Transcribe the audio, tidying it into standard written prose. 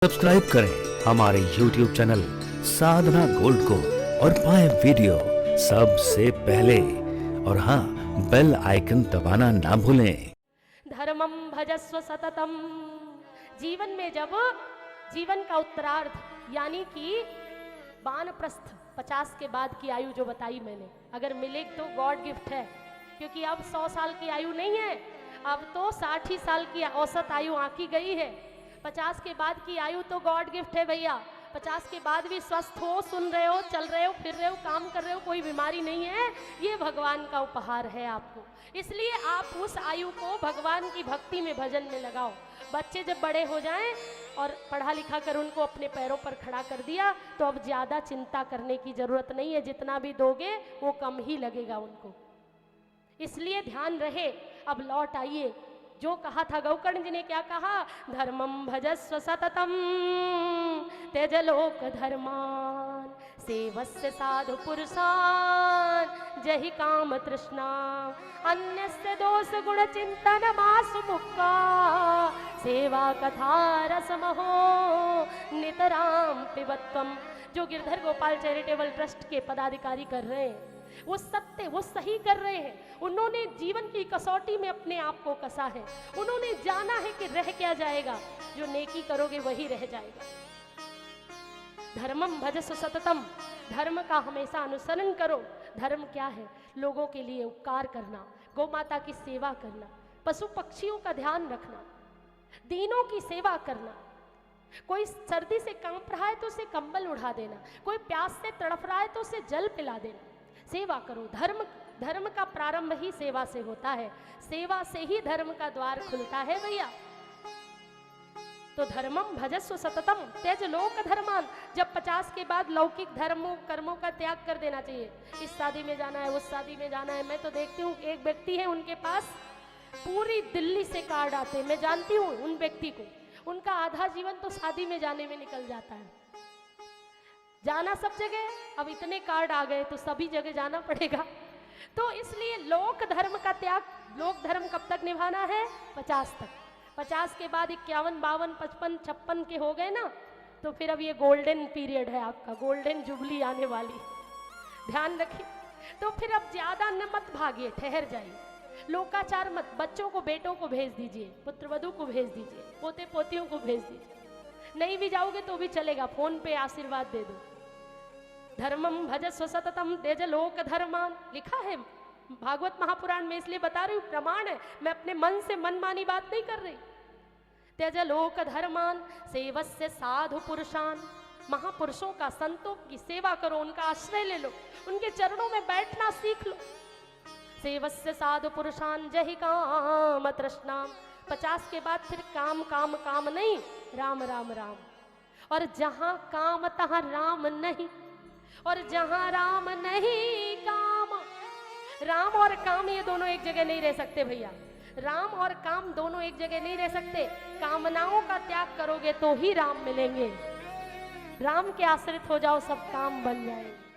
Subscribe करें हमारे YouTube channel साधना gold को और पाएं वीडियो सबसे पहले। और हाँ, बेल आइकन दबाना ना भूलें। धर्मम भजस्व सततम। जीवन में जब जीवन का उत्तरार्ध यानी कि वानप्रस्थ 50 के बाद की आयु जो बताई मैंने, अगर मिले तो गॉड गिफ्ट है, क्योंकि अब 100 साल की आयु नहीं है, अब तो 60 ही साल की औसत आयु आंकी गई है। 50 के बाद की आयु तो गॉड गिफ्ट है भैया। 50 के बाद भी स्वस्थ हो, सुन रहे हो, चल रहे हो, फिर रहे हो, काम कर रहे हो, कोई बीमारी नहीं है, ये भगवान का उपहार है आपको। इसलिए आप उस आयु को भगवान की भक्ति में, भजन में लगाओ। बच्चे जब बड़े हो जाएं और पढ़ा लिखा कर उनको अपने पैरों पर खड़ा कर दिया तो अब ज़्यादा चिंता करने की ज़रूरत नहीं है, जितना भी दोगे वो कम ही लगेगा उनको। इसलिए ध्यान रहे। अब लौट आइए, जो कहा था गौकर्ण जी ने, क्या कहा? धर्मम भजस्व सततम त्यज लोक धर्मान सेवस्य साधु पुरुषान जहि काम तृष्णा अन्यस्य दोष गुण चिंतन मासु मुक्का सेवा कथा रसमहो नितराम पिबत्वम। जो गिरधर गोपाल चैरिटेबल ट्रस्ट के पदाधिकारी कर रहे हैं वो सत्य, वो सही कर रहे हैं। उन्होंने जीवन की कसौटी में अपने आप को कसा है। उन्होंने जाना है कि रह क्या जाएगा, जो नेकी करोगे वही रह जाएगा। धर्मम भजस्व सततम, धर्म का हमेशा अनुसरण करो। धर्म क्या है? लोगों के लिए उपकार करना, गौ माता की सेवा करना, पशु पक्षियों का ध्यान रखना, दीनों की सेवा करना। कोई सर्दी से कांप रहा है तो उसे कंबल उड़ा देना, कोई प्यास से तड़फ रहा है तो उसे जल पिला देना। सेवा करो। धर्म का प्रारंभ ही सेवा से होता है। सेवा से ही धर्म का द्वार खुलता है भैया। तो धर्मम भजस्व सततम त्यज लोक धर्मान। जब 50 के बाद लौकिक धर्मों कर्मों का त्याग कर देना चाहिए। इस शादी में जाना है, उस शादी में जाना है। मैं तो देखती हूँ एक व्यक्ति है, उनके पास पूरी दिल्ली से कार्ड आते हैं। मैं जानती हूँ उन व्यक्ति को, उनका आधा जीवन तो शादी में जाने में निकल जाता है। जाना सब जगह, अब इतने कार्ड आ गए तो सभी जगह जाना पड़ेगा। तो इसलिए लोक धर्म का त्याग, लोक धर्म कब तक निभाना है? 50 तक। 50 के बाद 51, 52, 55, 56 के हो गए ना, तो फिर अब ये गोल्डन पीरियड है आपका, गोल्डन जुबली आने वाली, ध्यान रखिए। तो फिर अब ज्यादा न मत भागिए, ठहर जाइए, लोकाचार मत। बच्चों को, बेटों को भेज दीजिए, पुत्रवधू को भेज दीजिए, पोते पोतियों को भेज दीजिए। नहीं भी जाओगे तो भी चलेगा, फोन पे आशीर्वाद दे दो। धर्मम भजस्व सततम त्यज लोक धर्मान, लिखा है भागवत महापुराण में, इसलिए बता रही हूँ, प्रमाण है, मैं अपने मन से मनमानी बात नहीं कर रही। त्यज लोक धर्मान सेवस्य साधु पुरुषान, महापुरुषों का, संतों की सेवा करो, उनका आश्रय ले लो, उनके चरणों में बैठना सीख लो। सेवस्य साधु पुरुषान जहि काम तृष्णाम। 50 के बाद फिर काम काम काम नहीं, राम राम राम। और जहां काम तहां राम नहीं, और जहां राम नहीं काम। राम और काम ये दोनों एक जगह नहीं रह सकते भैया। राम और काम दोनों एक जगह नहीं रह सकते। कामनाओं का त्याग करोगे तो ही राम मिलेंगे। राम के आश्रित हो जाओ, सब काम बन जाएंगे।